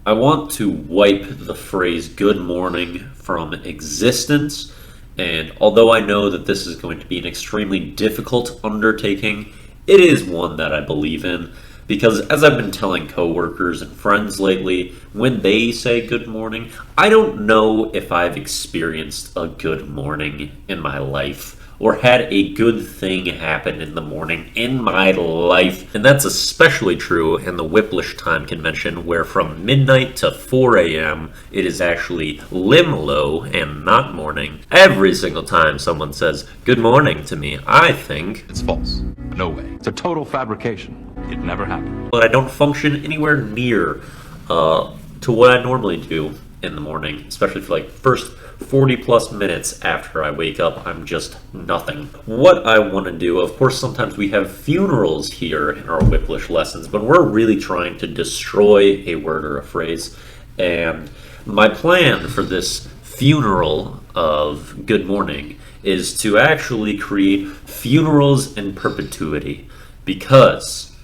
I want to wipe the phrase good morning from existence, and although I know that this is going to be an extremely difficult undertaking, it is one that I believe in. Because as I've been telling coworkers and friends lately, when they say good morning, I don't know if I've experienced a good morning in my life or had a good thing happen in the morning in my life. And that's especially true in the Wiplish time convention, where from midnight to 4 a.m. it is actually limlo and not morning. Every single time someone says good morning to me, I think it's false. No way. It's a total fabrication. It never happened. But I don't function anywhere near to what I normally do in the morning, especially for like first 40 plus minutes after I wake up. I'm just nothing. What I want to do, of course, sometimes we have funerals here in our Wiplish lessons, but we're really trying to destroy a word or a phrase. And my plan for this funeral of good morning is to actually create funerals in perpetuity, because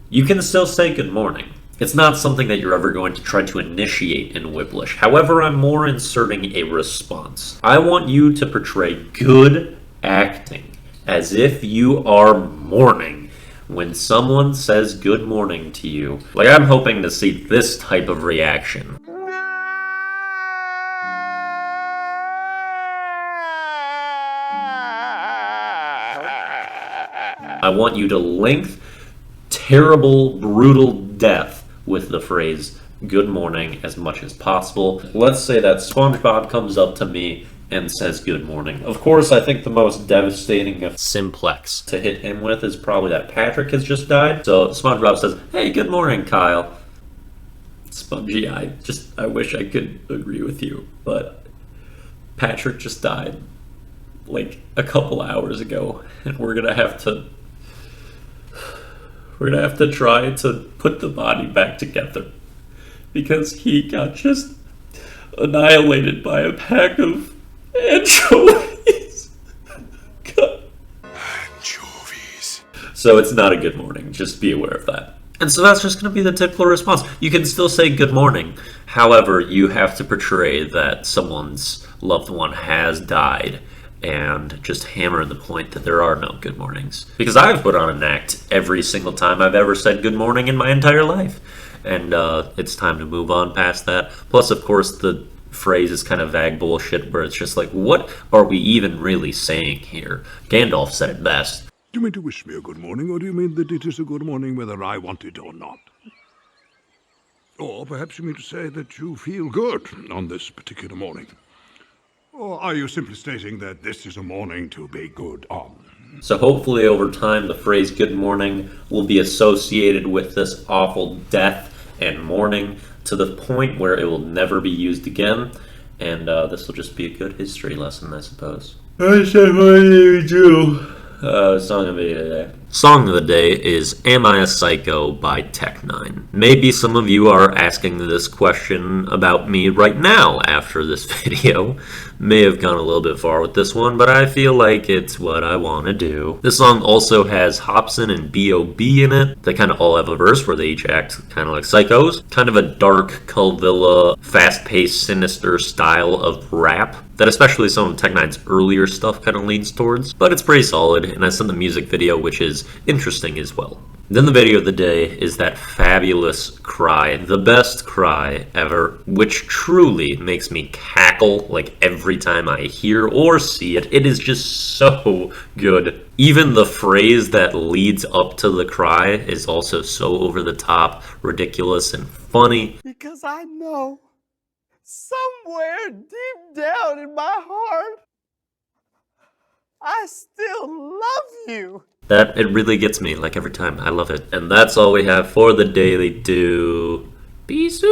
you can still say good morning. It's not something that you're ever going to try to initiate in Wiplish. However, I'm more inserting a response. I want you to portray good acting as if you are mourning when someone says good morning to you. Like, I'm hoping to see this type of reaction. I want you to link terrible, brutal death with the phrase good morning as much as possible. Let's say that SpongeBob comes up to me and says good morning. Of course, I think the most devastating simplex to hit him with is probably that Patrick has just died. So SpongeBob says, hey, good morning, Kyle. Spongy, I wish I could agree with you, but Patrick just died like a couple hours ago, and we're gonna have to try to put the body back together, because he got just annihilated by a pack of anchovies. Anchovies. So it's not a good morning, just be aware of that. And so that's just going to be the typical response. You can still say good morning. However, you have to portray that someone's loved one has died, and just hammer the point that there are no good mornings. Because I've put on an act every single time I've ever said good morning in my entire life. And it's time to move on past that. Plus, of course, the phrase is kind of vague bullshit where it's just like, what are we even really saying here? Gandalf said it best. Do you mean to wish me a good morning, or do you mean that it is a good morning whether I want it or not? Or perhaps you mean to say that you feel good on this particular morning? Or are you simply stating that this is a morning to be good on? So hopefully over time the phrase good morning will be associated with this awful death and mourning to the point where it will never be used again. And this will just be a good history lesson, I suppose. Song of the day. Song of the day is Am I a Psycho by Tech9. Maybe some of you are asking this question about me right now after this video. May have gone a little bit far with this one, but I feel like it's what I want to do. This song also has Hobson and B.O.B. in it. They kind of all have a verse where they each act kind of like psychos. Kind of a dark, Culvilla, fast-paced, sinister style of rap that especially some of Tech9's earlier stuff kind of leans towards. But it's pretty solid, and I sent the music video, which is interesting as well. Then the video of the day is that fabulous cry, the best cry ever, which truly makes me cackle like every time I hear or see it. It is just so good. Even the phrase that leads up to the cry is also so over the top, ridiculous, and funny. Because I know somewhere deep down in my heart, I still love you. That it really gets me, like every time. I love it. And that's all we have for the Daily Do. Peace.